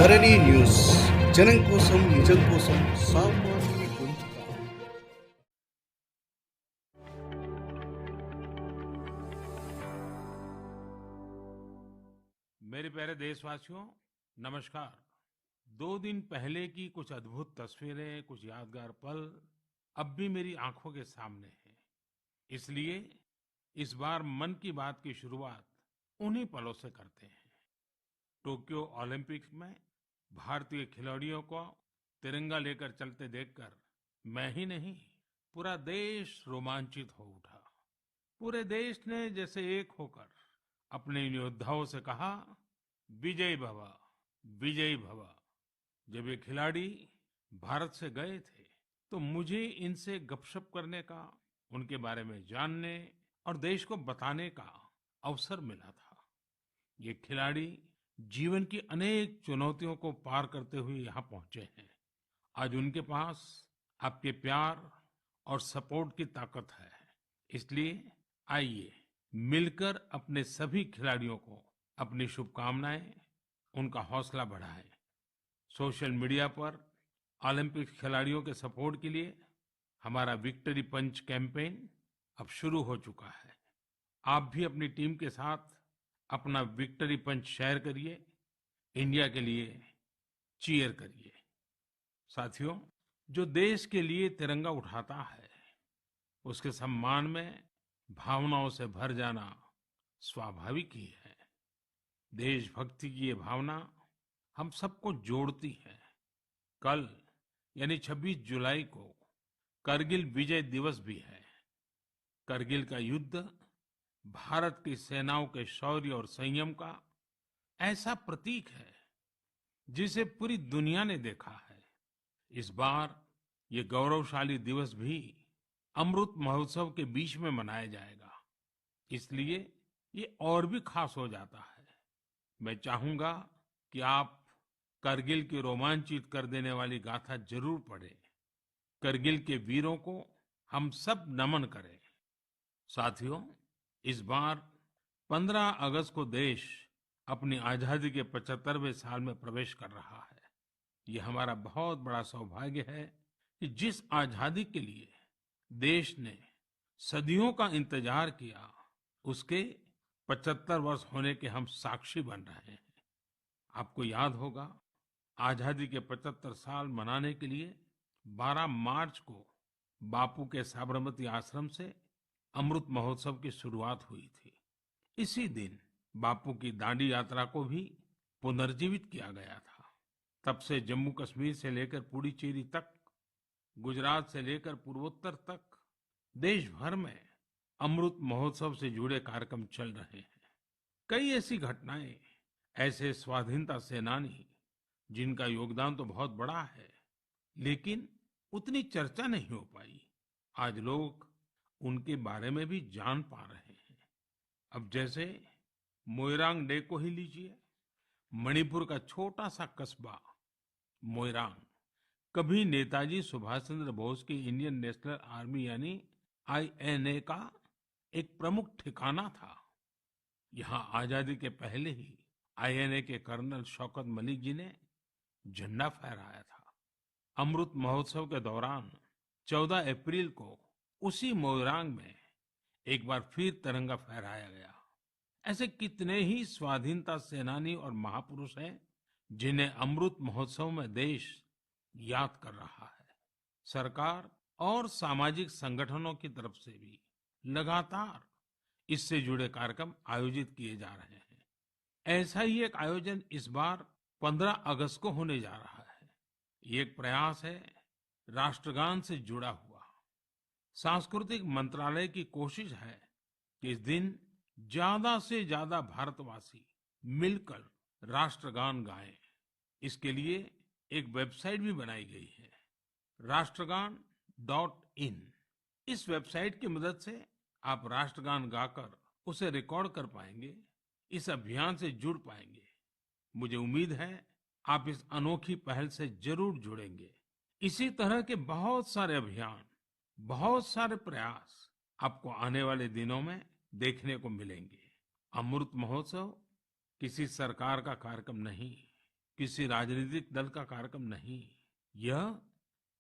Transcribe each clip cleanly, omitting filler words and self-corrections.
ధరణి news జనం కోసం నిజం కోసం సామాన్య గొంతుక. मेरे प्यारे देशवासियों, नमस्कार। 2 दिन पहले की कुछ अद्भुत तस्वीरें, कुछ यादगार पल अब भी मेरी आंखों के सामने हैं। इसलिए इस बार मन की बात की शुरुआत उन्हीं पलों से करते हैं। टोक्यो ओलंपिक्स में भारतीय खिलाड़ियों को तिरंगा लेकर चलते देखकर मैं ही नहीं, पूरा देश रोमांचित हो उठा। पूरे देश ने जैसे एक होकर अपने इन योद्धाओं से कहा, विजय भव, विजयी भव। जब ये खिलाड़ी भारत से गए थे तो मुझे इनसे गपशप करने का, उनके बारे में जानने और देश को बताने का अवसर मिला था। ये खिलाड़ी जीवन की अनेक चुनौतियों को पार करते हुए यहाँ पहुंचे हैं। आज उनके पास आपके प्यार और सपोर्ट की ताकत है। इसलिए आइए मिलकर अपने सभी खिलाड़ियों को अपनी शुभकामनाएं, उनका हौसला बढ़ाएं। सोशल मीडिया पर ओलंपिक खिलाड़ियों के सपोर्ट के लिए हमारा विक्ट्री पंच कैंपेन अब शुरू हो चुका है। आप भी अपनी टीम के साथ अपना विक्ट्री पंच शेयर करिए, इंडिया के लिए चीयर करिए। साथियों, जो देश के लिए तिरंगा उठाता है उसके सम्मान में भावनाओं से भर जाना स्वाभाविक ही है। देशभक्ति की ये भावना हम सबको जोड़ती है। कल यानी 26 जुलाई को करगिल विजय दिवस भी है। करगिल का युद्ध भारत की सेनाओं के शौर्य और संयम का ऐसा प्रतीक है जिसे पूरी दुनिया ने देखा है। इस बार ये गौरवशाली दिवस भी अमृत महोत्सव के बीच में मनाया जाएगा, इसलिए ये और भी खास हो जाता है। मैं चाहूंगा कि आप करगिल की रोमांचित कर देने वाली गाथा जरूर पढ़ें। करगिल के वीरों को हम सब नमन करें। साथियों, इस बार 15 अगस्त को देश अपनी आजादी के 75वें साल में प्रवेश कर रहा है। ये हमारा बहुत बड़ा सौभाग्य है कि जिस आजादी के लिए देश ने सदियों का इंतजार किया, उसके 75 वर्ष होने के हम साक्षी बन रहे हैं। आपको याद होगा, आजादी के 75 साल मनाने के लिए 12 मार्च को बापू के साबरमती आश्रम से अमृत महोत्सव की शुरुआत हुई थी। इसी दिन बापू की दांडी यात्रा को भी पुनर्जीवित किया गया था। तब से जम्मू कश्मीर से लेकर पुडुचेरी तक, गुजरात से लेकर पूर्वोत्तर तक देश भर में अमृत महोत्सव से जुड़े कार्यक्रम चल रहे हैं। कई ऐसी घटनाएं, ऐसे स्वाधीनता सेनानी जिनका योगदान तो बहुत बड़ा है, लेकिन उतनी चर्चा नहीं हो पाई, आज लोग उनके बारे में भी जान पा रहे हैं। अब जैसे मोइरांग डे को ही लीजिए। मणिपुर का छोटा सा कस्बा मोइरांग कभी नेताजी सुभाष चंद्र बोस की इंडियन नेशनल आर्मी यानी INA का एक प्रमुख ठिकाना था। यहाँ आजादी के पहले ही INA के कर्नल शौकत मलिक जी ने झंडा फहराया था। अमृत महोत्सव के दौरान 14 अप्रैल को उसी मोइरांग में एक बार फिर तिरंगा फहराया गया। ऐसे कितने ही स्वाधीनता सेनानी और महापुरुष हैं जिन्हें अमृत महोत्सव में देश याद कर रहा है। सरकार और सामाजिक संगठनों की तरफ से भी लगातार इससे जुड़े कार्यक्रम आयोजित किए जा रहे हैं। ऐसा ही एक आयोजन इस बार 15 अगस्त को होने जा रहा है। ये एक प्रयास है राष्ट्रगान से जुड़ा हुआ। सांस्कृतिक मंत्रालय की कोशिश है कि इस दिन ज्यादा से ज्यादा भारतवासी मिलकर राष्ट्रगान गाएं। इसके लिए एक वेबसाइट भी बनाई गई है, राष्ट्रगान.in। इस वेबसाइट की मदद से आप राष्ट्रगान गाकर उसे रिकॉर्ड कर पाएंगे, इस अभियान से जुड़ पाएंगे। मुझे उम्मीद है आप इस अनोखी पहल से जरूर जुड़ेंगे। इसी तरह के बहुत सारे अभियान, बहुत सारे प्रयास आपको आने वाले दिनों में देखने को मिलेंगे। अमृत महोत्सव किसी सरकार का कार्यक्रम नहीं, किसी राजनीतिक दल का कार्यक्रम नहीं, यह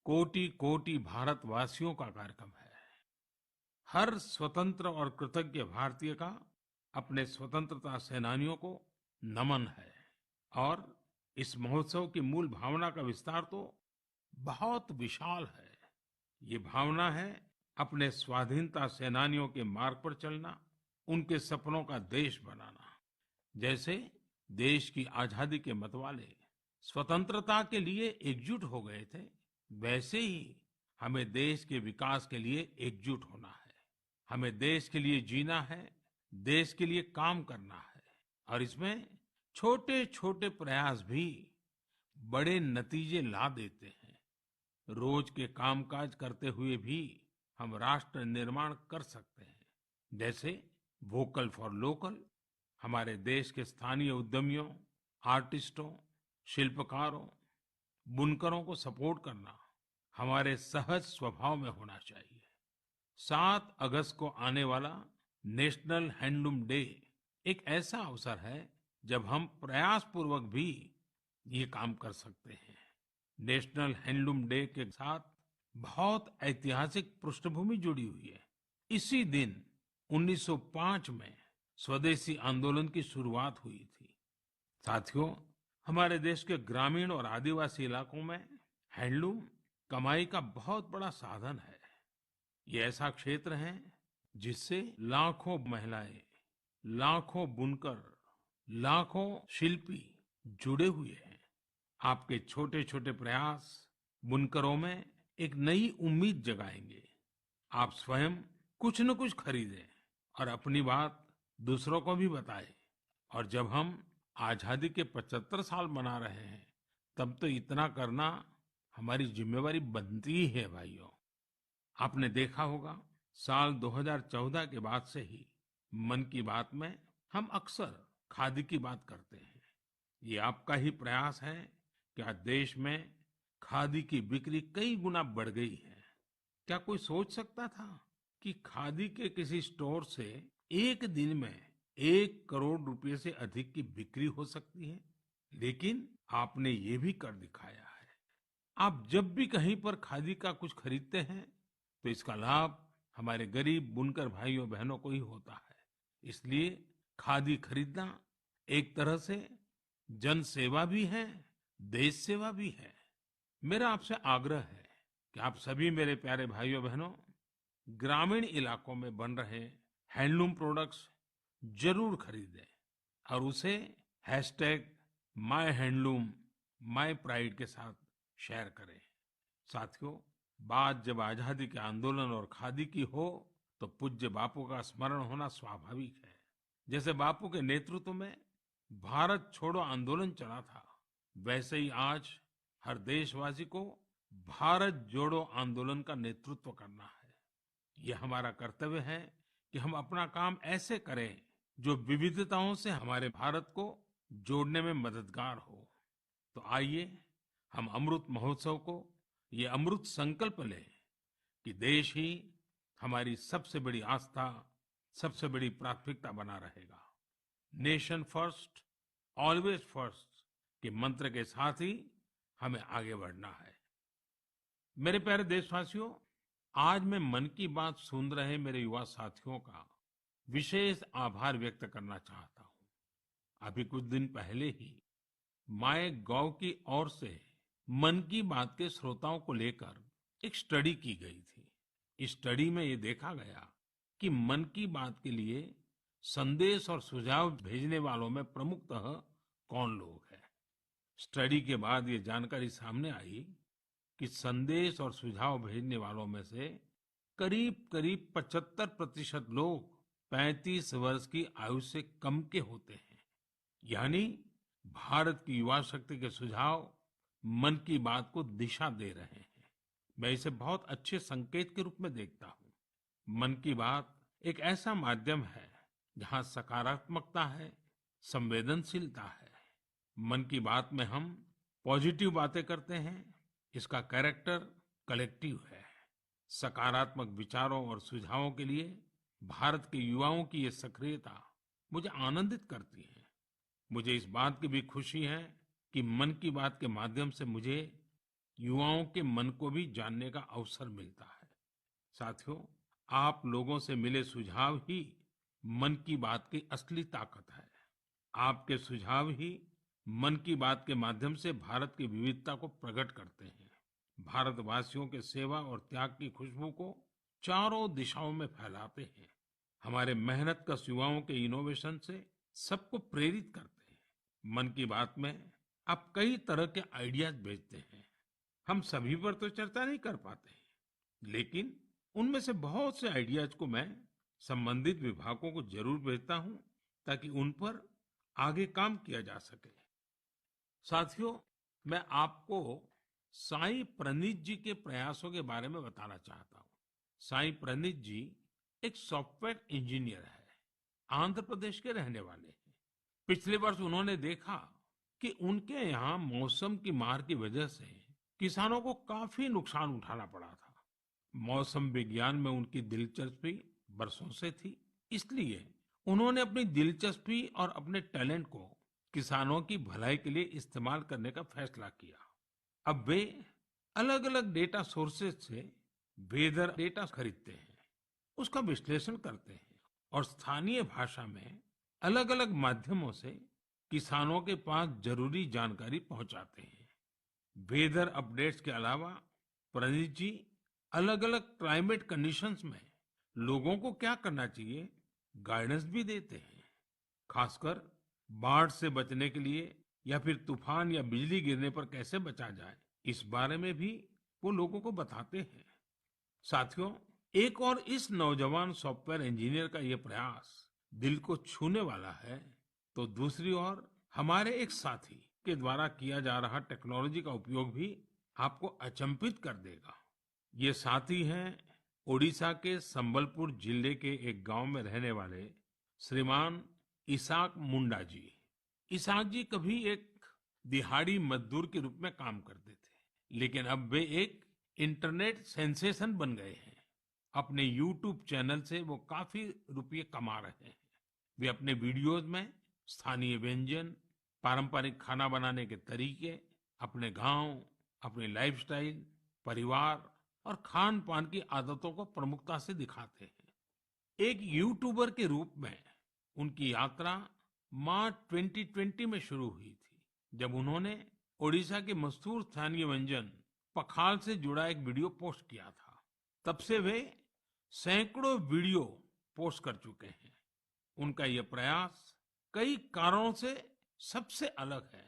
कोटि कोटि भारतवासियों का कार्यक्रम है। हर स्वतंत्र और कृतज्ञ भारतीय का अपने स्वतंत्रता सेनानियों को नमन है। और इस महोत्सव की मूल भावना का विस्तार तो बहुत विशाल है। ये भावना है अपने स्वाधीनता सेनानियों के मार्ग पर चलना, उनके सपनों का देश बनाना। जैसे देश की आजादी के मतवाले स्वतंत्रता के लिए एकजुट हो गए थे, वैसे ही हमें देश के विकास के लिए एकजुट होना है। हमें देश के लिए जीना है, देश के लिए काम करना है। और इसमें छोटे छोटे प्रयास भी बड़े नतीजे ला देते हैं। रोज के कामकाज करते हुए भी हम राष्ट्र निर्माण कर सकते हैं। जैसे वोकल फॉर लोकल, हमारे देश के स्थानीय उद्यमियों, आर्टिस्टों, शिल्पकारों, बुनकरों को सपोर्ट करना हमारे सहज स्वभाव में होना चाहिए। 7 अगस्त को आने वाला नेशनल हैंडलूम डे एक ऐसा अवसर है जब हम प्रयास पूर्वक भी ये काम कर सकते हैं। नेशनल हैंडलूम डे के साथ बहुत ऐतिहासिक पृष्ठभूमि जुड़ी हुई है। इसी दिन 1905 में स्वदेशी आंदोलन की शुरुआत हुई थी। साथियों, हमारे देश के ग्रामीण और आदिवासी इलाकों में हैंडलूम कमाई का बहुत बड़ा साधन है। ये ऐसा क्षेत्र है जिससे लाखों महिलाएं, लाखों बुनकर, लाखों शिल्पी जुड़े हुए हैं। आपके छोटे छोटे प्रयास बुनकरों में एक नई उम्मीद जगाएंगे। आप स्वयं कुछ न कुछ खरीदें और अपनी बात दूसरों को भी बताएं। और जब हम आजादी के 75 साल मना रहे हैं, तब तो इतना करना हमारी जिम्मेवारी बनती ही है भाइयों। आपने देखा होगा, साल 2014 के बाद से ही मन की बात में हम अक्सर खादी की बात करते हैं। ये आपका ही प्रयास है कि आज देश में खादी की बिक्री कई गुना बढ़ गई है। क्या कोई सोच सकता था कि खादी के किसी स्टोर से एक दिन में 1 करोड़ रुपए से अधिक की बिक्री हो सकती है? लेकिन आपने ये भी कर दिखाया है। आप जब भी कहीं पर खादी का कुछ खरीदते हैं, तो इसका लाभ हमारे गरीब बुनकर भाइयों बहनों को ही होता है। इसलिए खादी खरीदना एक तरह से जन सेवा भी है, देश सेवा भी है। मेरा आपसे आग्रह है कि आप सभी मेरे प्यारे भाइयों बहनों, ग्रामीण इलाकों में बन रहे हैंडलूम प्रोडक्ट्स जरूर खरीदें और उसे #माय माय प्राइड के साथ शेयर करें। साथियों, बात जब आजादी के आंदोलन और खादी की हो, तो पूज्य बापू का स्मरण होना स्वाभाविक है। जैसे बापू के नेतृत्व में भारत छोड़ो आंदोलन चला था, वैसे ही आज हर देशवासी को भारत जोड़ो आंदोलन का नेतृत्व करना है। ये हमारा कर्तव्य है कि हम अपना काम ऐसे करें जो विविधताओं से हमारे भारत को जोड़ने में मददगार हो। तो आइए हम अमृत महोत्सव को ये अमृत संकल्प लें कि देश ही हमारी सबसे बड़ी आस्था, सबसे बड़ी प्राथमिकता बना रहेगा। नेशन फर्स्ट, ऑलवेज फर्स्ट के मंत्र के साथ ही हमें आगे बढ़ना है। मेरे प्यारे देशवासियों, आज मैं मन की बात सुन रहे मेरे युवा साथियों का विशेष आभार व्यक्त करना चाहता हूँ। अभी कुछ दिन पहले ही माय गॉव की ओर से मन की बात के श्रोताओं को लेकर एक स्टडी की गई थी। इस स्टडी में ये देखा गया कि मन की बात के लिए संदेश और सुझाव भेजने वालों में प्रमुखतः कौन लोग हैं। स्टडी के बाद ये जानकारी सामने आई कि संदेश और सुझाव भेजने वालों में से करीब करीब 75% लोग 35 वर्ष की आयु से कम के होते हैं। यानी भारत की युवा शक्ति के सुझाव मन की बात को दिशा दे रहे हैं। मैं इसे बहुत अच्छे संकेत के रूप में देखता हूँ। मन की बात एक ऐसा माध्यम है जहाँ सकारात्मकता है, संवेदनशीलता है। मन की बात में हम पॉजिटिव बातें करते हैं। इसका कैरेक्टर कलेक्टिव है। सकारात्मक विचारों और सुझावों के लिए भारत के युवाओं की ये सक्रियता मुझे आनंदित करती है। मुझे इस बात की भी खुशी है कि मन की बात के माध्यम से मुझे युवाओं के मन को भी जानने का अवसर मिलता है। साथियों, आप लोगों से मिले सुझाव ही मन की बात की असली ताकत है। आपके सुझाव ही मन की बात के माध्यम से भारत की विविधता को प्रकट करते हैं। भारतवासियों के सेवा और त्याग की खुशबू को चारों दिशाओं में फैलाते हैं। हमारे मेहनत कश युवाओं के इनोवेशन से सबको प्रेरित करते हैं। मन की बात में आप कई तरह के आइडियाज भेजते हैं। हम सभी पर तो चर्चा नहीं कर पाते, लेकिन उनमें से बहुत से आइडियाज को मैं संबंधित विभागों को जरूर भेजता हूं, ताकि उन पर आगे काम किया जा सके। साथियों, मैं आपको साई प्रणीत जी के प्रयासों के बारे में बताना चाहता हूँ। साई प्रणीत जी एक सॉफ्टवेयर इंजीनियर है, आंध्र प्रदेश के रहने वाले हैं। पिछले वर्ष उन्होंने देखा कि उनके यहाँ मौसम की मार की वजह से किसानों को काफी नुकसान उठाना पड़ा था। मौसम विज्ञान में उनकी दिलचस्पी बरसों से थी, इसलिए उन्होंने अपनी दिलचस्पी और अपने टैलेंट को किसानों की भलाई के लिए इस्तेमाल करने का फैसला किया। अब वे अलग अलग डेटा सोर्सेज से वेदर डेटा खरीदते हैं, उसका विश्लेषण करते हैं और स्थानीय भाषा में अलग अलग माध्यमों से किसानों के पास जरूरी जानकारी पहुंचाते हैं। वेदर अपडेट्स के अलावा प्रणीत जी अलग अलग क्लाइमेट कंडीशंस में लोगों को क्या करना चाहिए गाइडेंस भी देते हैं। खासकर बाढ़ से बचने के लिए या फिर तूफान या बिजली गिरने पर कैसे बचा जाए, इस बारे में भी वो लोगों को बताते हैं। साथियों, एक और इस नौजवान सॉफ्टवेयर इंजीनियर का ये प्रयास दिल को छूने वाला है, तो दूसरी ओर हमारे एक साथी के द्वारा किया जा रहा टेक्नोलॉजी का उपयोग भी आपको अचंभित कर देगा। ये साथी हैं ओडिशा के संबलपुर जिले के एक गांव में रहने वाले श्रीमान इसाक मुंडा जी। इसाक जी कभी एक दिहाड़ी मजदूर के रूप में काम करते थे, लेकिन अब वे एक इंटरनेट सेंसेशन बन गए हैं। अपने यूट्यूब चैनल से वो काफी रुपये कमा रहे हैं। वे अपने वीडियोस में स्थानीय व्यंजन, पारंपरिक खाना बनाने के तरीके, अपने गांव, अपनी लाइफस्टाइल, परिवार और खान पान की आदतों को प्रमुखता से दिखाते हैं। एक यूट्यूबर के रूप में उनकी यात्रा मार्च 2020 में शुरू हुई थी, जब उन्होंने ओडिशा के मशहूर स्थानीय व्यंजन पखाल से जुड़ा एक वीडियो पोस्ट किया था। तब से वे सैकड़ों वीडियो पोस्ट कर चुके हैं। उनका यह प्रयास कई कारणों से सबसे अलग है,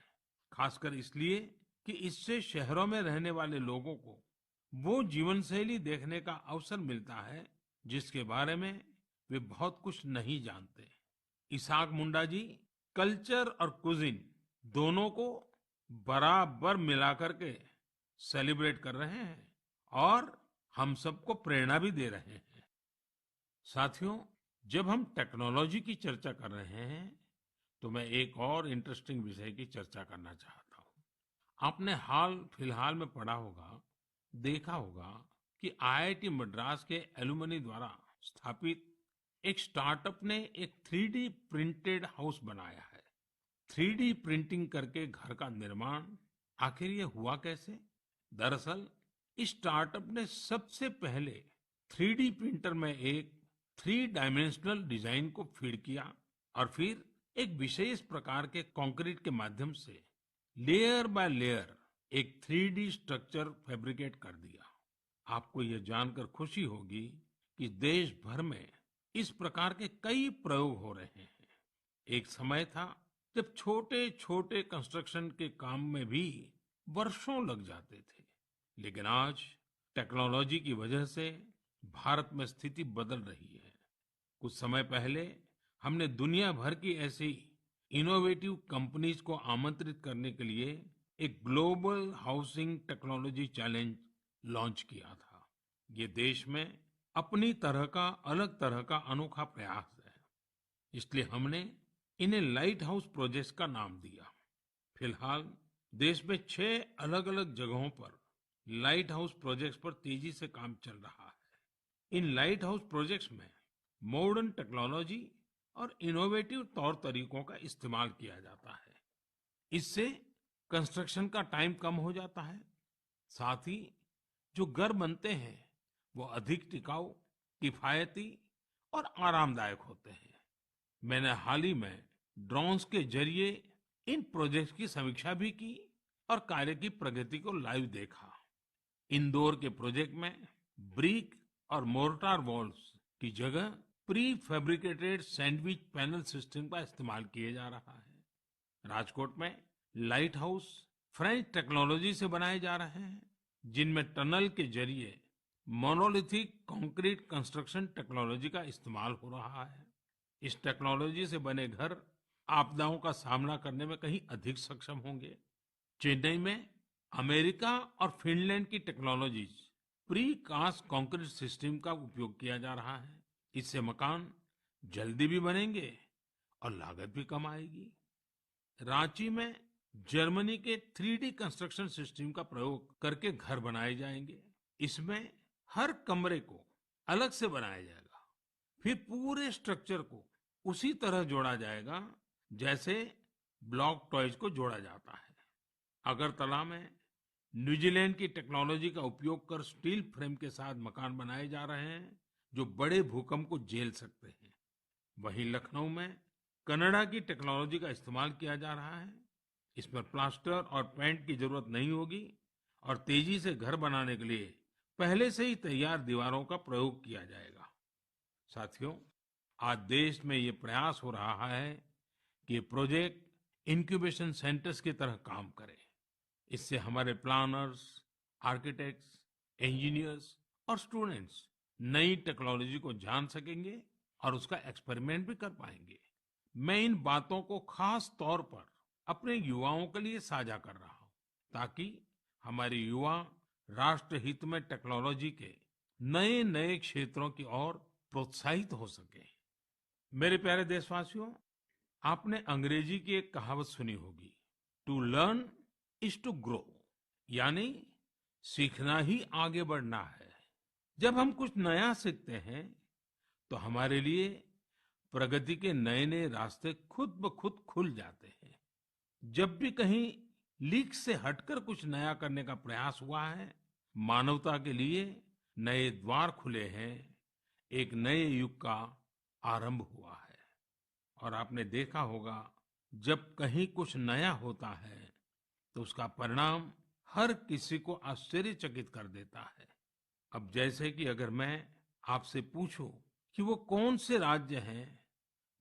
खासकर इसलिए कि इससे शहरों में रहने वाले लोगों को वो जीवन शैली देखने का अवसर मिलता है जिसके बारे में वे बहुत कुछ नहीं जानते। इसाक मुंडा जी कल्चर और कुजिन दोनों को बराबर मिलाकर के सेलिब्रेट कर रहे हैं और हम सबको प्रेरणा भी दे रहे हैं। साथियों, जब हम टेक्नोलॉजी की चर्चा कर रहे हैं, तो मैं एक और इंटरेस्टिंग विषय की चर्चा करना चाहता हूँ। आपने हाल फिलहाल में पढ़ा होगा, देखा होगा कि आईआईटी मद्रास के एलुमनी द्वारा स्थापित एक स्टार्टअप ने एक 3D प्रिंटेड हाउस बनाया है। 3D प्रिंटिंग करके घर का निर्माण, आखिर ये हुआ कैसे? दरअसल इस स्टार्टअप ने सबसे पहले 3D प्रिंटर में एक 3 डायमेंशनल डिजाइन को फीड किया और फिर एक विशेष प्रकार के कंक्रीट के माध्यम से लेयर बाय लेयर एक 3D स्ट्रक्चर फैब्रिकेट कर दिया। आपको यह जानकर खुशी होगी कि देश भर में इस प्रकार के कई प्रयोग हो रहे हैं। एक समय था जब छोटे छोटे कंस्ट्रक्शन के काम में भी वर्षों लग जाते थे, लेकिन आज टेक्नोलॉजी की वजह से भारत में स्थिति बदल रही है। कुछ समय पहले हमने दुनिया भर की ऐसी इनोवेटिव कंपनीज को आमंत्रित करने के लिए एक global housing technology challenge launch किया था। ये देश में अपनी तरह का अलग तरह का अनोखा प्रयास है, इसलिए हमने इन्हें लाइट हाउस प्रोजेक्ट्स का नाम दिया। फिलहाल देश में 6 अलग अलग जगहों पर लाइट हाउस प्रोजेक्ट्स पर तेजी से काम चल रहा है। इन लाइट हाउस प्रोजेक्ट्स में मॉडर्न टेक्नोलॉजी और इनोवेटिव तौर तरीकों का इस्तेमाल किया जाता है। इससे कंस्ट्रक्शन का टाइम कम हो जाता है। साथ ही जो घर बनते हैं वो अधिक टिकाऊ, किफायती और आरामदायक होते हैं। मैंने हाल ही में ड्रोन्स के जरिए इन प्रोजेक्ट्स की समीक्षा भी की और कार्य की प्रगति को लाइव देखा। इंदौर के प्रोजेक्ट में ब्रिक और मोर्टार वॉल्स की जगह pre fabricated sandwich panel system का इस्तेमाल किया जा रहा है। राजकोट में लाइट हाउस फ्रेंच टेक्नोलॉजी से बनाए जा रहे हैं, जिनमें टनल के जरिए मोनोलिथिक कंक्रीट कंस्ट्रक्शन टेक्नोलॉजी का इस्तेमाल हो रहा है। इस टेक्नोलॉजी से बने घर आपदाओं का सामना करने में कहीं अधिक सक्षम होंगे। चेन्नई में अमेरिका और फिनलैंड की technologies precast concrete system का उपयोग किया जा रहा है। इससे मकान जल्दी भी बनेंगे और लागत भी कम आएगी। रांची में जर्मनी के 3D कंस्ट्रक्शन सिस्टम का प्रयोग करके घर बनाए जाएंगे। इसमें हर कमरे को अलग से बनाया जाएगा, फिर पूरे स्ट्रक्चर को उसी तरह जोड़ा जाएगा जैसे ब्लॉक टॉयज को जोड़ा जाता है। अगरतला में न्यूजीलैंड की टेक्नोलॉजी का उपयोग कर स्टील फ्रेम के साथ मकान बनाए जा रहे हैं जो बड़े भूकंप को झेल सकते हैं। वहीं लखनऊ में कनाडा की टेक्नोलॉजी का इस्तेमाल किया जा रहा है। इसमें प्लास्टर और पेंट की जरूरत नहीं होगी और तेजी से घर बनाने के लिए पहले से ही तैयार दीवारों का प्रयोग किया जाएगा। साथियों, आज देश में ये प्रयास हो रहा है कि ये प्रोजेक्ट इंक्यूबेशन सेंटर्स की तरह काम करे। इससे हमारे प्लानर्स, आर्किटेक्ट्स, इंजीनियर्स और स्टूडेंट्स नई टेक्नोलॉजी को जान सकेंगे और उसका एक्सपेरिमेंट भी कर पाएंगे। मैं इन बातों को खास तौर पर अपने युवाओं के लिए साझा कर रहा हूँ ताकि हमारे युवा राष्ट्र हित में टेक्नोलॉजी के नए नए क्षेत्रों की ओर प्रोत्साहित हो सके। मेरे प्यारे देशवासियों, आपने अंग्रेजी की एक कहावत सुनी होगी, to learn is to grow, यानी सीखना ही आगे बढ़ना है। जब हम कुछ नया सीखते हैं तो हमारे लिए प्रगति के नए नए रास्ते खुद ब खुद खुल जाते हैं। जब भी कहीं लीक से हटकर कुछ नया करने का प्रयास हुआ है, मानवता के लिए नए द्वार खुले हैं, एक नए युग का आरंभ हुआ है। और आपने देखा होगा, जब कहीं कुछ नया होता है तो उसका परिणाम हर किसी को आश्चर्यचकित कर देता है। अब जैसे कि अगर मैं आपसे पूछूं कि वो कौन से राज्य हैं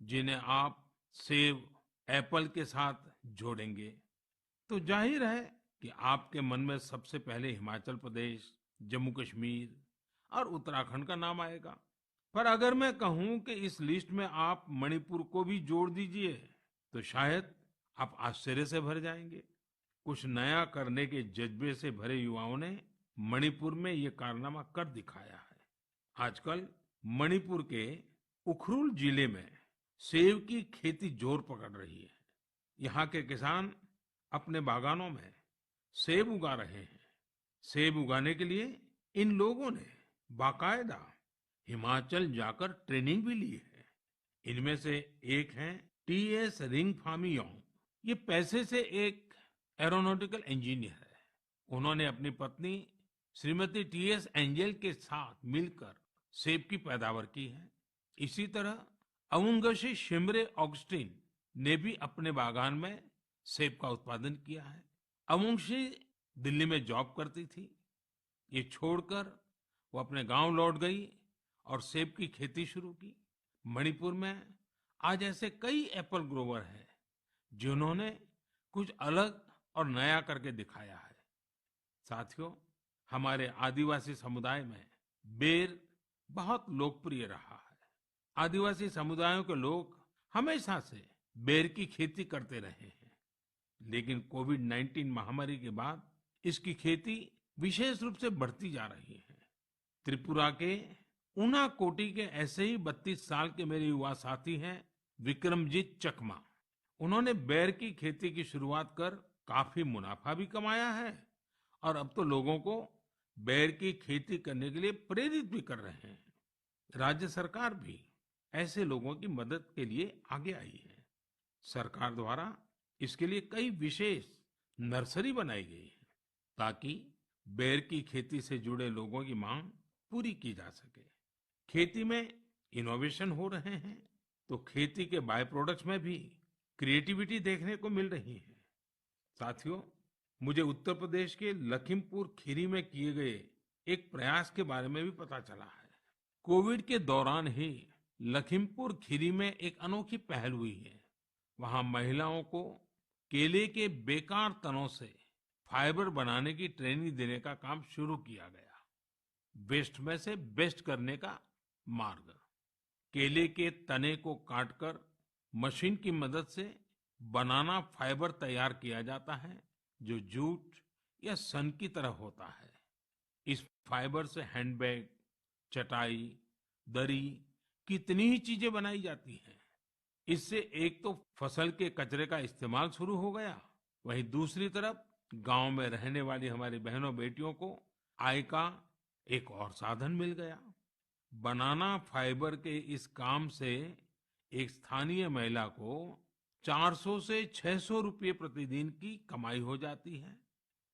जिन्हें आप सेब, एप्पल के साथ जोड़ेंगे, तो जाहिर है कि आपके मन में सबसे पहले हिमाचल प्रदेश, जम्मू कश्मीर और उत्तराखंड का नाम आएगा। पर अगर मैं कहूं कि इस लिस्ट में आप मणिपुर को भी जोड़ दीजिए तो शायद आप आश्चर्य से भर जाएंगे। कुछ नया करने के जज्बे से भरे युवाओं ने मणिपुर में ये कारनामा कर दिखाया है। आजकल मणिपुर के उखरुल जिले में सेब की खेती जोर पकड़ रही है। यहाँ के किसान अपने बागानों में सेब उगा रहे हैं। सेब उगाने के लिए इन लोगों ने बाकायदा हिमाचल जाकर ट्रेनिंग भी ली है। इनमें से एक हैं टीएस रिंगफामी योंग। ये पैसे से एक एरोनॉटिकल इंजीनियर है। उन्होंने अपनी पत्नी श्रीमती टीएस एंजल के साथ मिलकर सेब की पैदावार की है। इसी तरह अवुंगशी शिमरे ऑगस्टिन ने भी अपने बागान में सेब का उत्पादन किया है। अवुंगशी दिल्ली में जॉब करती थी। ये छोड़कर वो अपने गांव लौट गई और सेब की खेती शुरू की। मणिपुर में आज ऐसे कई एप्पल ग्रोवर हैं जिन्होंने कुछ अलग और नया करके दिखाया है। साथियों, हमारे आदिवासी समुदाय में बेर बहुत लोकप्रिय रहा है। आदिवासी समुदायों के लोग हमेशा से बेर की खेती करते रहे हैं, लेकिन कोविड-19 महामारी के बाद इसकी खेती विशेष रूप से बढ़ती जा रही है। त्रिपुरा के उनाकोटी के ऐसे ही 32 साल के मेरे युवा साथी हैं विक्रमजीत चकमा। उन्होंने बेर की खेती की शुरुआत कर काफी मुनाफा भी कमाया है और अब तो लोगों को बेर की खेती करने के लिए प्रेरित भी कर रहे हैं। राज्य सरकार भी ऐसे लोगों की मदद के लिए आगे आई है। सरकार द्वारा इसके लिए कई विशेष नर्सरी बनाई गई है ताकि बेर की खेती से जुड़े लोगों की मांग पूरी की जा सके। खेती में इनोवेशन हो रहे हैं तो खेती के बाय प्रोडक्ट्स में भी क्रिएटिविटी देखने को मिल रही है। साथियों, मुझे उत्तर प्रदेश के लखीमपुर खीरी में किए गए एक प्रयास के बारे में भी पता चला है। कोविड के दौरान ही लखीमपुर खीरी में एक अनोखी पहल हुई है। वहां महिलाओं को केले के बेकार तनों से फाइबर बनाने की ट्रेनिंग देने का काम शुरू किया गया। वेस्ट में से बेस्ट करने का मार्ग। केले के तने को काटकर मशीन की मदद से बनाना फाइबर तैयार किया जाता है जो जूट या सन की तरह होता है। इस फाइबर से हैंडबैग, चटाई, दरी, कितनी ही चीजें बनाई जाती हैं। इससे एक तो फसल के कचरे का इस्तेमाल शुरू हो गया, वहीं दूसरी तरफ गांव में रहने वाली हमारी बहनों बेटियों को आय का एक और साधन मिल गया। बनाना फाइबर के इस काम से एक स्थानीय महिला को 400 से 600 रुपये प्रतिदिन की कमाई हो जाती है।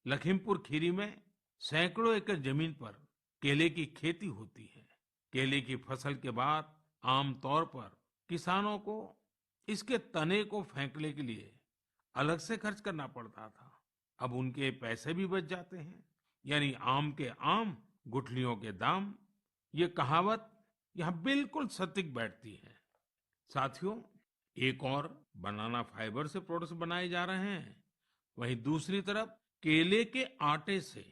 लखीमपुर खीरी में सैकड़ों एकड़ जमीन पर केले की खेती होती है। केले की फसल के बाद आमतौर पर किसानों को इसके तने को फेंकने के लिए अलग से खर्च करना पड़ता था। अब उनके पैसे भी बच जाते हैं। यानी आम के आम, गुठलियों के दाम। ये कहावत यहाँ बिल्कुल सटीक बैठती है। साथियों, एक और बनाना फाइबर से प्रोडक्ट्स बनाए जा रहे हैं, वहीं दूसरी तरफ केले के आटे से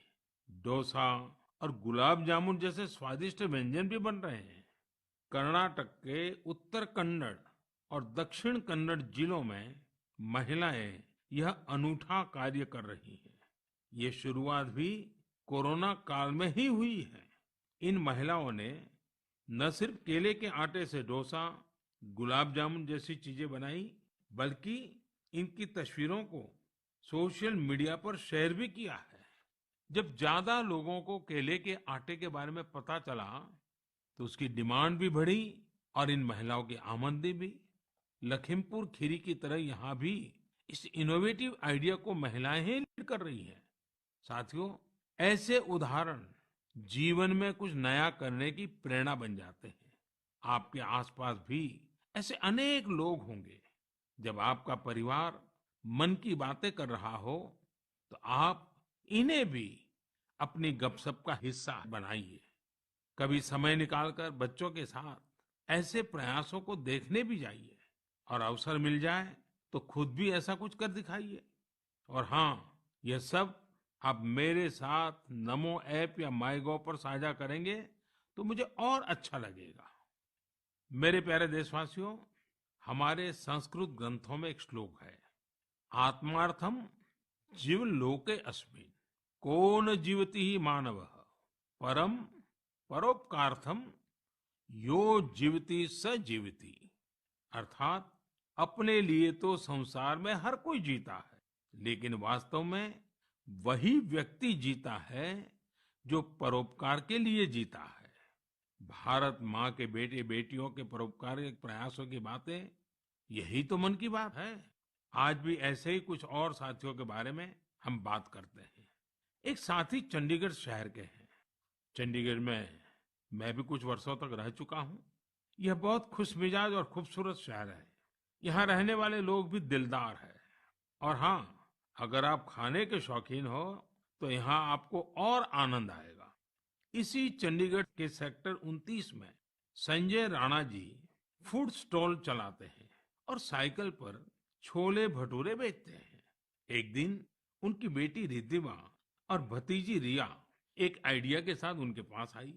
डोसा और गुलाब जामुन जैसे स्वादिष्ट व्यंजन भी बन रहे हैं। कर्नाटक के उत्तर कन्नड़ और दक्षिण कन्नड़ जिलों में महिलाएं यह अनूठा कार्य कर रही हैं। ये शुरुआत भी कोरोना काल में ही हुई है। इन महिलाओं ने न सिर्फ केले के आटे से डोसा, गुलाब जामुन जैसी चीजें बनाई, बल्कि इनकी तस्वीरों को सोशल मीडिया पर शेयर भी किया है। जब ज्यादा लोगों को केले के आटे के बारे में पता चला तो उसकी डिमांड भी बढ़ी और इन महिलाओं की आमदनी भी। लखीमपुर खीरी की तरह यहाँ भी इस इनोवेटिव आइडिया को महिलाएं ही लीड कर रही हैं। साथियों, ऐसे उदाहरण जीवन में कुछ नया करने की प्रेरणा बन जाते हैं। आपके आसपास भी ऐसे अनेक लोग होंगे। जब आपका परिवार मन की बातें कर रहा हो तो आप इन्हें भी अपनी गपशप का हिस्सा बनाइए। कभी समय निकालकर बच्चों के साथ ऐसे प्रयासों को देखने भी जाइए और अवसर मिल जाए तो खुद भी ऐसा कुछ कर दिखाइए। और हाँ, यह सब आप मेरे साथ नमो ऐप या माईगोव पर साझा करेंगे तो मुझे और अच्छा लगेगा। मेरे प्यारे देशवासियों, हमारे संस्कृत ग्रंथों में एक श्लोक है, आत्मार्थम जीवलोके अस्मिन् को न जीवति ही मानवः परम परोपकार्थम यो जीवति स जीवति। अर्थात अपने लिए तो संसार में हर कोई जीता है, लेकिन वास्तव में वही व्यक्ति जीता है जो परोपकार के लिए जीता है। भारत माँ के बेटे बेटियों के परोपकारी प्रयासों की बातें, यही तो मन की बात है। आज भी ऐसे ही कुछ और साथियों के बारे में हम बात करते हैं। एक साथी चंडीगढ़ शहर के हैं। चंडीगढ़ में मैं भी कुछ वर्षों तक रह चुका हूँ। यह बहुत खुशमिजाज और खूबसूरत शहर है। यहाँ रहने वाले लोग भी दिलदार हैं। और हाँ, अगर आप खाने के शौकीन हो तो यहाँ आपको और आनंद आएगा। इसी चंडीगढ़ के सेक्टर 29 में संजय राणा जी फूड स्टॉल चलाते हैं और साइकिल पर छोले भटूरे बेचते हैं। एक दिन उनकी बेटी रिद्धिमा और भतीजी रिया एक आइडिया के साथ उनके पास आई।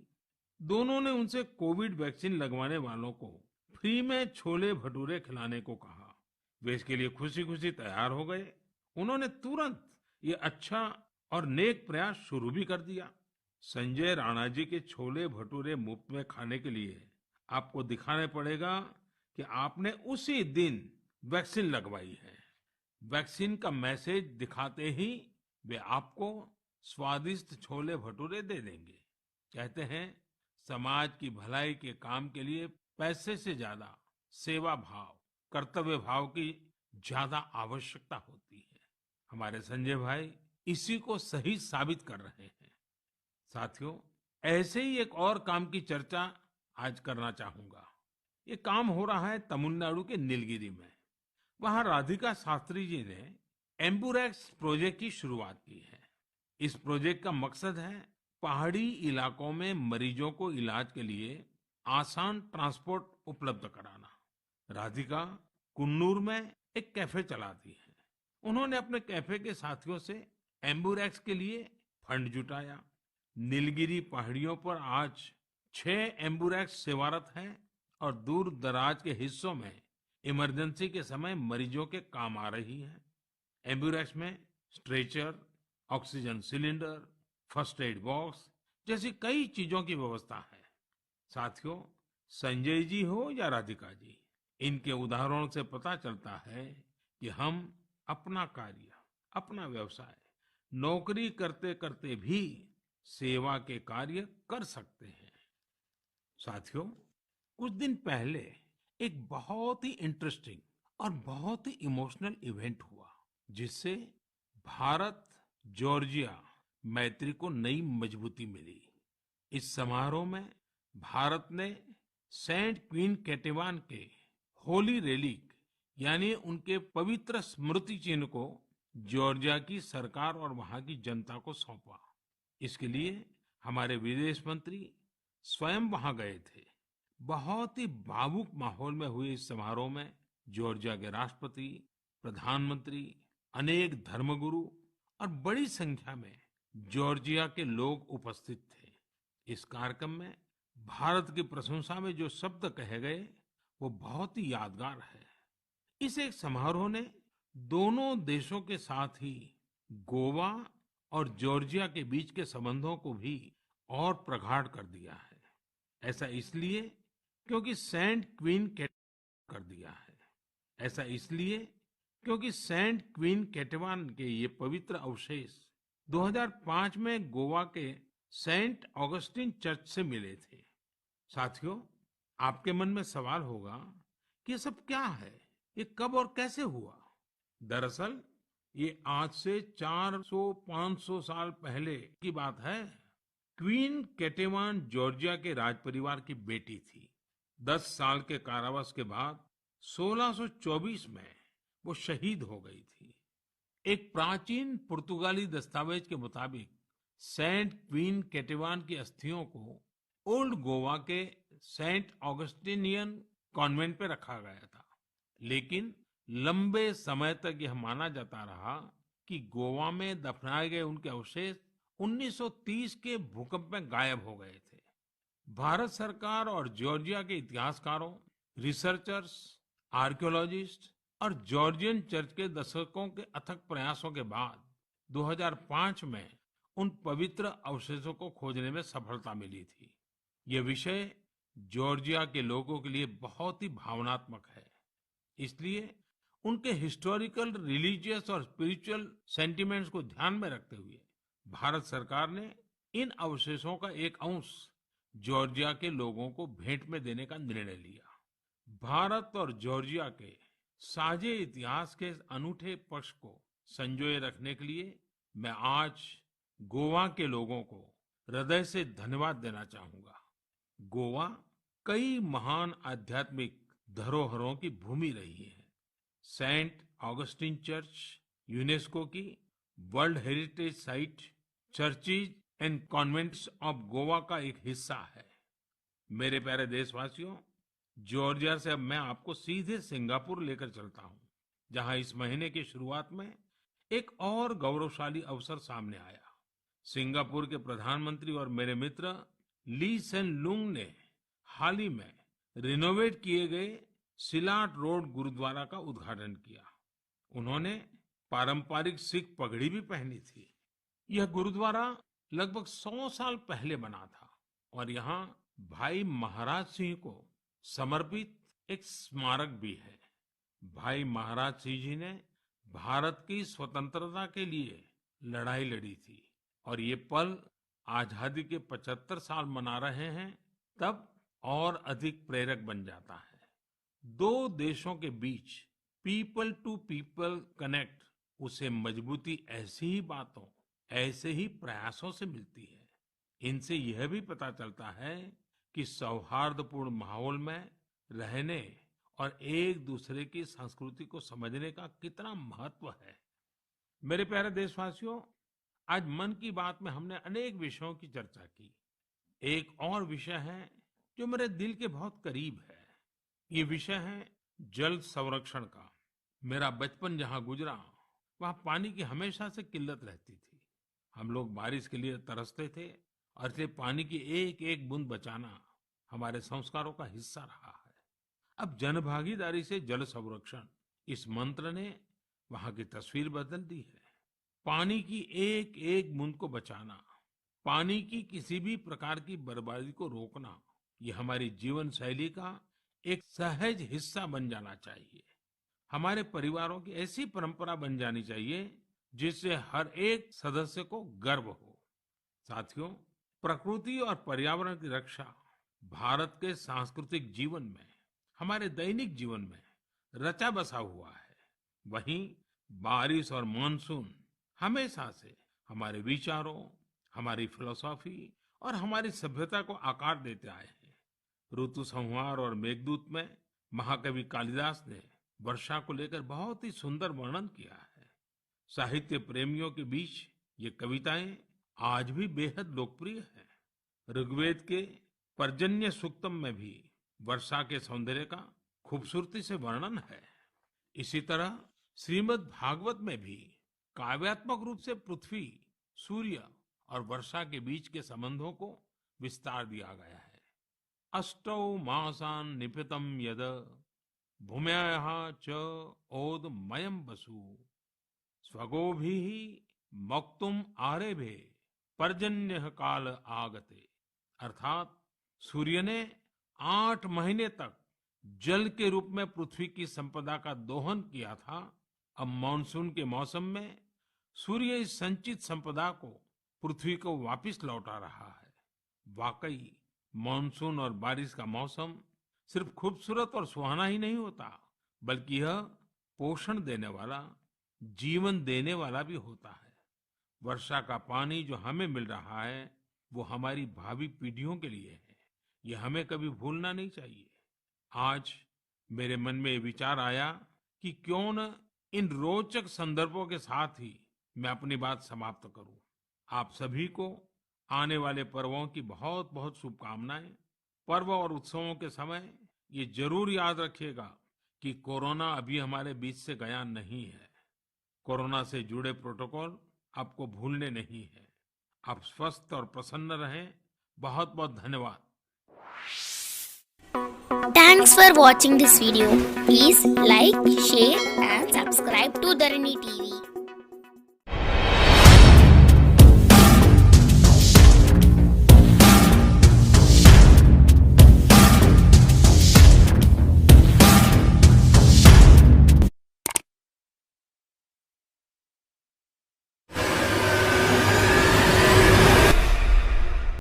दोनों ने उनसे कोविड वैक्सीन लगवाने वालों को फ्री में छोले भटूरे खिलाने को कहा। वे इसके लिए खुशी खुशी तैयार हो गए। उन्होंने तुरंत ये अच्छा और नेक प्रयास शुरू भी कर दिया। संजय राणा जी के छोले भटूरे मुफ्त में खाने के लिए आपको दिखाने पड़ेगा कि आपने उसी दिन वैक्सीन लगवाई है। वैक्सीन का मैसेज दिखाते ही वे आपको स्वादिष्ट छोले भटूरे दे देंगे। कहते हैं, समाज की भलाई के काम के लिए पैसे से ज्यादा सेवा भाव, कर्तव्य भाव की ज्यादा आवश्यकता होती है। हमारे संजय भाई इसी को सही साबित कर रहे हैं। साथियों, ऐसे ही एक और काम की चर्चा आज करना चाहूंगा। ये काम हो रहा है तमिलनाडु के नीलगिरी में। वहां राधिका शास्त्री जी ने एम्बुरेक्स प्रोजेक्ट की शुरुआत की है। इस प्रोजेक्ट का मकसद है पहाड़ी इलाकों में मरीजों को इलाज के लिए आसान ट्रांसपोर्ट उपलब्ध कराना। राधिका कुन्नूर में एक कैफे चलाती है। उन्होंने अपने कैफे के साथियों से एम्बुरेक्स के लिए फंड जुटाया। नीलगिरी पहाड़ियों पर आज 6 एम्बुरेक्स सेवारत हैं और दूर दराज के हिस्सों में इमरजेंसी के समय मरीजों के काम आ रही है। एम्बुरेक्स में stretcher, oxygen cylinder, first aid box जैसी कई चीजों की व्यवस्था है। साथियों, संजय जी हो या राधिका जी, इनके उदाहरणों से पता चलता है कि हम अपना कार्य, अपना व्यवसाय, नौकरी करते करते भी सेवा के कार्य कर सकते हैं। साथियों, कुछ दिन पहले एक बहुत ही इंटरेस्टिंग और बहुत ही इमोशनल इवेंट हुआ, जिससे भारत जॉर्जिया मैत्री को नई मजबूती मिली। इस समारोह में भारत ने सेंट क्वीन केटेवान के होली रेलिक यानी उनके पवित्र स्मृति चिन्ह को जॉर्जिया की सरकार और वहां की जनता को सौंपा। इसके लिए हमारे विदेश मंत्री स्वयं वहां गए थे। बहुत ही भावुक माहौल में हुए इस समारोह में जॉर्जिया के राष्ट्रपति, प्रधानमंत्री, अनेक धर्मगुरु और बड़ी संख्या में जॉर्जिया के लोग उपस्थित थे। इस कार्यक्रम में भारत की प्रशंसा में जो शब्द कहे गए वो बहुत ही यादगार है। इस एक समारोह ने दोनों देशों के साथ ही गोवा और जॉर्जिया के बीच के संबंधों को भी और प्रगाढ़ कर दिया है। ऐसा इसलिए क्योंकि सेंट क्वीन कर दिया है। ऐसा इसलिए क्योंकि सेंट क्वीन केटेवान के ये पवित्र अवशेष 2005 में गोवा के सेंट ऑगस्टिन चर्च से मिले थे। साथियों, आपके मन में सवाल होगा कि ये सब क्या है, ये कब और कैसे हुआ? दरअसल ये आज से 400-500 साल पहले की बात है। क्वीन केटेवान जॉर्जिया के राजपरिवार की बेटी थी। 10 साल के कारावास के बाद 1624 में वो शहीद हो गई थी। एक प्राचीन पुर्तगाली दस्तावेज के मुताबिक सेंट क्वीन केटेवान की अस्थियों को ओल्ड गोवा के सेंट ऑगस्टिनियन कॉन्वेंट पे रखा गया था। लेकिन लंबे समय तक यह माना जाता रहा कि गोवा में दफनाए गए उनके अवशेष 1930 के भूकंप में गायब हो गए थे। भारत सरकार और जॉर्जिया के इतिहासकारों, रिसर्चर्स, आर्कियोलॉजिस्ट और जॉर्जियन चर्च के दशकों के अथक प्रयासों के बाद 2005 में उन पवित्र अवशेषों को खोजने में सफलता मिली थी। यह विषय जॉर्जिया के लोगों के लिए बहुत ही भावनात्मक है। इसलिए उनके हिस्टोरिकल, रिलीजियस और स्पिरिचुअल सेंटिमेंट्स को ध्यान में रखते हुए भारत सरकार ने इन अवशेषों का एक अंश जॉर्जिया के लोगों को भेंट में देने का निर्णय लिया। भारत और जॉर्जिया के साझे इतिहास के इस अनूठे पक्ष को संजोए रखने के लिए मैं आज गोवा के लोगों को हृदय से धन्यवाद देना चाहूंगा। गोवा कई महान आध्यात्मिक धरोहरों की भूमि रही है। सेंट ऑगस्टिन चर्च यूनेस्को की world heritage site, churches and convents of Goa का एक हिस्सा है। मेरे प्यारे देशवासियों, जॉर्जिया से अब मैं आपको सीधे सिंगापुर लेकर चलता हूं, जहां इस महीने की शुरुआत में एक और गौरवशाली अवसर सामने आया। सिंगापुर के प्रधानमंत्री और मेरे मित्र ली सेन लुंग ने हाल ही में रिनोवेट किए गए सिलाट रोड गुरुद्वारा का उद्घाटन किया। उन्होंने पारंपरिक सिख पगड़ी भी पहनी थी। यह गुरुद्वारा लगभग 100 साल पहले बना था और यहाँ भाई महाराज सिंह को समर्पित एक स्मारक भी है। भाई महाराज सिंह जी ने भारत की स्वतंत्रता के लिए लड़ाई लड़ी थी और ये पल आजादी के 75 साल मना रहे हैं तब और अधिक प्रेरक बन जाता है। दो देशों के बीच पीपल टू पीपल कनेक्ट उसे मजबूती ऐसी ही बातों, ऐसे ही प्रयासों से मिलती है। इनसे यह भी पता चलता है कि सौहार्दपूर्ण माहौल में रहने और एक दूसरे की संस्कृति को समझने का कितना महत्व है। मेरे प्यारे देशवासियों, आज मन की बात में हमने अनेक विषयों की चर्चा की। एक और विषय है जो मेरे दिल के बहुत करीब है। ये विषय है जल संरक्षण का। मेरा बचपन जहाँ गुजरा, वहाँ पानी की हमेशा से किल्लत रहती थी। हम लोग बारिश के लिए तरसते थे और इसलिए पानी की एक एक बूंद बचाना हमारे संस्कारों का हिस्सा रहा है। अब जनभागीदारी से जल संरक्षण, इस मंत्र ने वहाँ की तस्वीर बदल दी है। पानी की एक एक बूंद को बचाना, पानी की किसी भी प्रकार की बर्बादी को रोकना, ये हमारी जीवन शैली का एक सहज हिस्सा बन जाना चाहिए। हमारे परिवारों की ऐसी परंपरा बन जानी चाहिए जिससे हर एक सदस्य को गर्व हो। साथियों, प्रकृति और पर्यावरण की रक्षा भारत के सांस्कृतिक जीवन में, हमारे दैनिक जीवन में रचा बसा हुआ है। वहीं बारिश और मानसून हमेशा से हमारे विचारों, हमारी फिलॉसफी और हमारी सभ्यता को आकार देते आए हैं। ऋतु संहार और मेघदूत में महाकवि कालिदास ने वर्षा को लेकर बहुत ही सुंदर वर्णन किया है। साहित्य प्रेमियों के बीच ये कविताएं आज भी बेहद लोकप्रिय हैं। ऋग्वेद के पर्जन्य सूक्तम में भी वर्षा के सौंदर्य का खूबसूरती से वर्णन है। इसी तरह श्रीमद् भागवत में भी काव्यात्मक रूप से पृथ्वी, सूर्य और वर्षा के बीच के संबंधों को विस्तार दिया गया है। अष्टौ मासान् निपीतं यद भूम्याः च ओदमयं वसु स्वगोभिः मक्तुम् आरेभे पर्जन्यः काल आगते। अर्थात सूर्य ने 8 महीने तक जल के रूप में पृथ्वी की संपदा का दोहन किया था। अब मानसून के मौसम में सूर्य इस संचित संपदा को पृथ्वी को वापस लौटा रहा है। वाकई मानसून और बारिश का मौसम सिर्फ खूबसूरत और सुहाना ही नहीं होता, बल्कि यह पोषण देने वाला, जीवन देने वाला भी होता है। वर्षा का पानी जो हमें मिल रहा है, वो हमारी भावी पीढ़ियों के लिए है। ये हमें कभी भूलना नहीं चाहिए। आज मेरे मन में ये विचार आया कि क्यों न इन रोचक संदर्भों के साथ ही मैं अपनी बात समाप्त करूं। आप सभी को आने वाले पर्वों की बहुत बहुत शुभकामनाएं। पर्व और उत्सवों के समय ये जरूर याद रखिएगा कि कोरोना अभी हमारे बीच से गया नहीं है। कोरोना से जुड़े प्रोटोकॉल आपको भूलने नहीं है। आप स्वस्थ और प्रसन्न रहें। बहुत बहुत धन्यवाद। Thanks for watching this video. Please like, share and subscribe to Dharani TV.